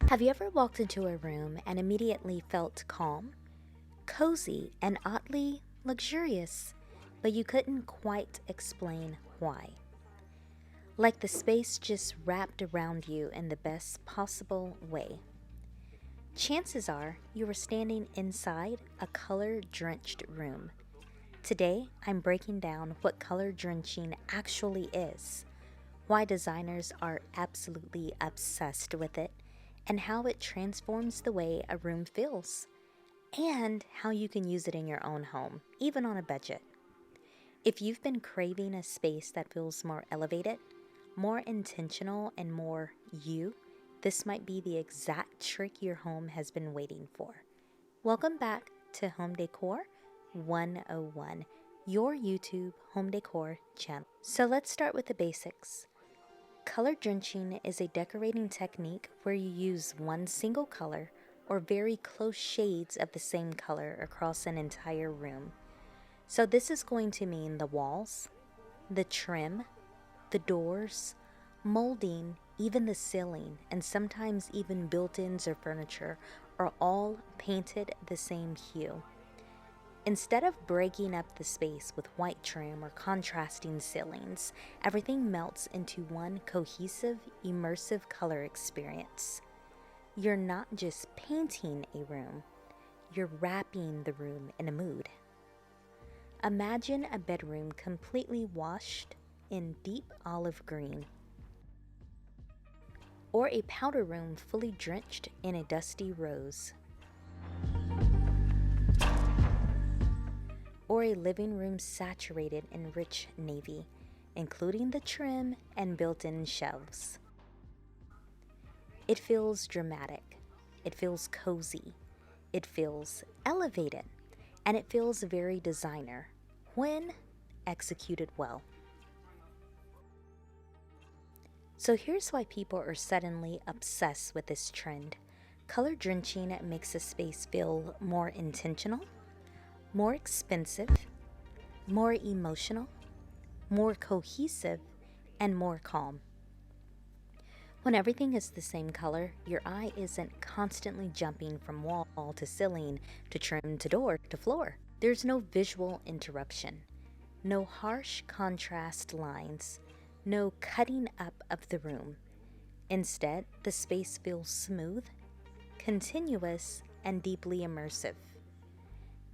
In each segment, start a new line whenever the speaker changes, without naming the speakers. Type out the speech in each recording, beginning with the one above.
Have you ever walked into a room and immediately felt calm, cozy, and oddly luxurious, but you couldn't quite explain why? Like the space just wrapped around you in the best possible way. Chances are you were standing inside a color-drenched room. Today, I'm breaking down what color drenching actually is, why designers are absolutely obsessed with it, and how it transforms the way a room feels, and how you can use it in your own home, even on a budget. If you've been craving a space that feels more elevated, more intentional, and more you, this might be the exact trick your home has been waiting for. Welcome back to Home Decor 101, your YouTube home decor channel. So let's start with the basics. Color drenching is a decorating technique where you use one single color or very close shades of the same color across an entire room. So this is going to mean the walls, the trim, the doors, molding, even the ceiling, and sometimes even built-ins or furniture are all painted the same hue. Instead of breaking up the space with white trim or contrasting ceilings, everything melts into one cohesive, immersive color experience. You're not just painting a room, you're wrapping the room in a mood. Imagine a bedroom completely washed in deep olive green, or a powder room fully drenched in a dusty rose, or a living room saturated in rich navy, including the trim and built-in shelves. It feels dramatic, it feels cozy, it feels elevated, and it feels very designer when executed well. So here's why people are suddenly obsessed with this trend. Color drenching makes a space feel more intentional, more expensive, more emotional, more cohesive, and more calm. When everything is the same color, your eye isn't constantly jumping from wall to ceiling to trim to door to floor. There's no visual interruption, no harsh contrast lines, no cutting up of the room. Instead, the space feels smooth, continuous, and deeply immersive.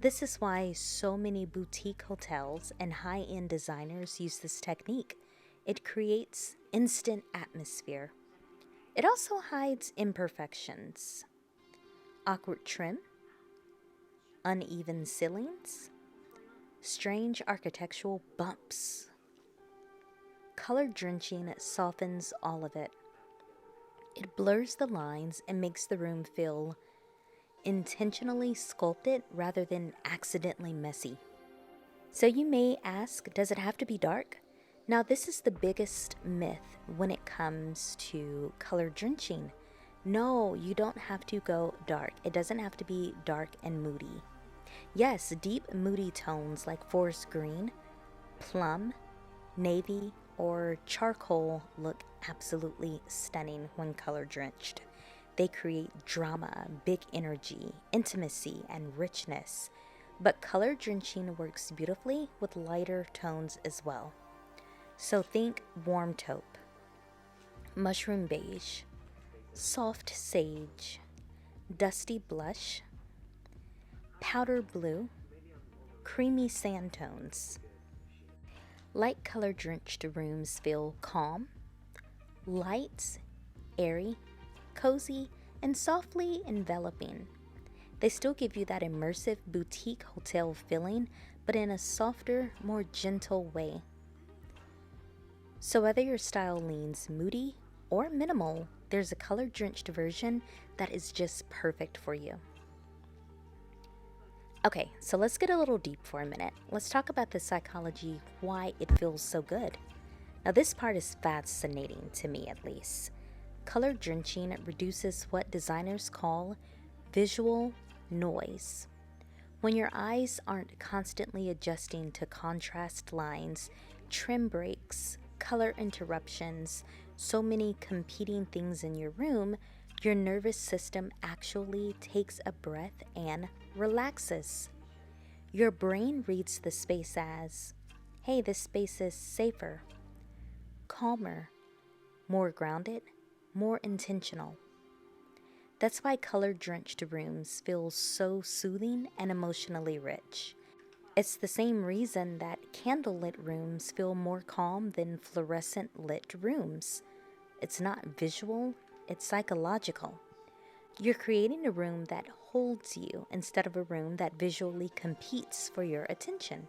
This is why so many boutique hotels and high-end designers use this technique. It creates instant atmosphere. It also hides imperfections, awkward trim, uneven ceilings, strange architectural bumps. Color drenching softens all of it. It blurs the lines and makes the room feel intentionally sculpted rather than accidentally messy. So you may ask, does it have to be dark? Now this is the biggest myth when it comes to color drenching. No, you don't have to go dark. It doesn't have to be dark and moody. Yes, deep moody tones like forest green, plum, navy, or charcoal look absolutely stunning when color drenched. They create drama, big energy, intimacy, and richness. But color drenching works beautifully with lighter tones as well. So think warm taupe, mushroom beige, soft sage, dusty blush, powder blue, creamy sand tones. Light color drenched rooms feel calm, light, airy, cozy, and softly enveloping. They still give you that immersive boutique hotel feeling, but in a softer, more gentle way. So whether your style leans moody or minimal, there's a color-drenched version that is just perfect for you. Okay, so let's get a little deep for a minute. Let's talk about the psychology, why it feels so good. Now this part is fascinating to me at least. Color drenching reduces what designers call visual noise. When your eyes aren't constantly adjusting to contrast lines, trim breaks, color interruptions, so many competing things in your room, your nervous system actually takes a breath and relaxes. Your brain reads the space as, hey, this space is safer, calmer, more grounded, more intentional. That's why color-drenched rooms feel so soothing and emotionally rich. It's the same reason that candlelit rooms feel more calm than fluorescent-lit rooms. It's not visual, it's psychological. You're creating a room that holds you instead of a room that visually competes for your attention.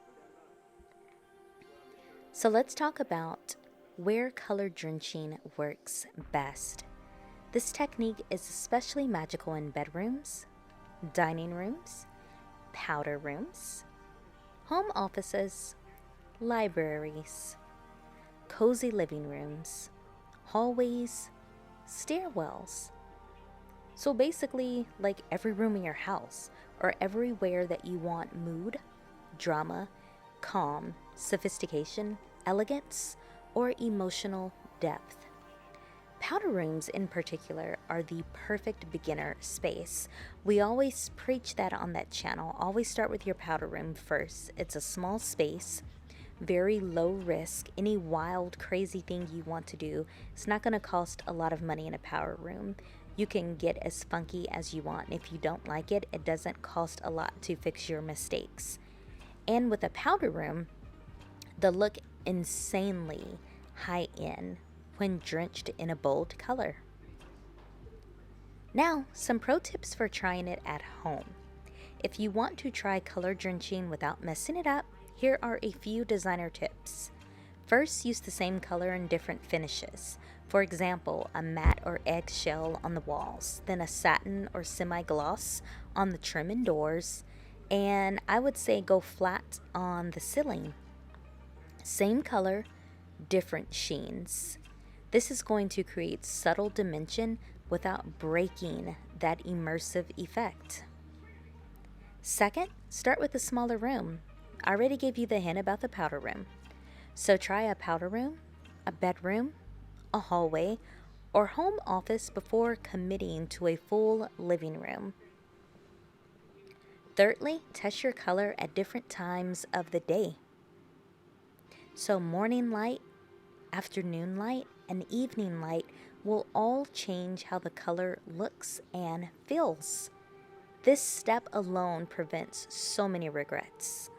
So let's talk about where color drenching works best. This technique is especially magical in bedrooms, dining rooms, powder rooms, home offices, libraries, cozy living rooms, hallways, stairwells. So basically, like every room in your house, or everywhere that you want mood, drama, calm, sophistication, elegance, or emotional depth. Powder rooms in particular are the perfect beginner space. We always preach that on that channel. Always start with your powder room first. It's a small space, very low risk. Any wild, crazy thing you want to do, it's not going to cost a lot of money in a powder room. You can get as funky as you want. If you don't like it, it doesn't cost a lot to fix your mistakes. And with a powder room, the look insanely high end when drenched in a bold color. Now, some pro tips for trying it at home. If you want to try color drenching without messing it up, here are a few designer tips. First, use the same color in different finishes. For example, a matte or eggshell on the walls, then a satin or semi-gloss on the trim and doors, and I would say go flat on the ceiling. Same color, different sheens. This is going to create subtle dimension without breaking that immersive effect. Second, start with a smaller room. I already gave you the hint about the powder room. So try a powder room, a bedroom, a hallway, or home office before committing to a full living room. Thirdly, test your color at different times of the day. So morning light, afternoon light, and evening light will all change how the color looks and feels. This step alone prevents so many regrets.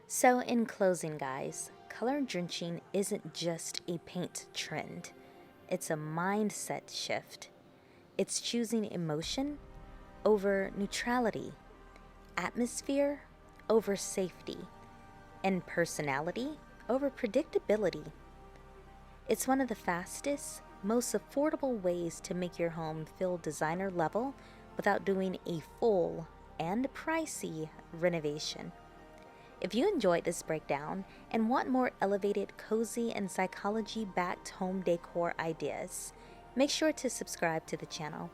So in closing, guys, color drenching isn't just a paint trend. It's a mindset shift. It's choosing emotion over neutrality, atmosphere over safety, and personality over predictability. It's one of the fastest, most affordable ways to make your home feel designer level without doing a full and pricey renovation. If you enjoyed this breakdown and want more elevated, cozy, and psychology-backed home decor ideas, make sure to subscribe to the channel.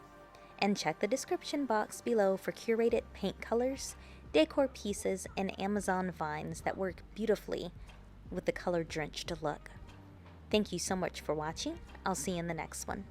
And check the description box below for curated paint colors, decor pieces, and Amazon finds that work beautifully with the color-drenched look. Thank you so much for watching. I'll see you in the next one.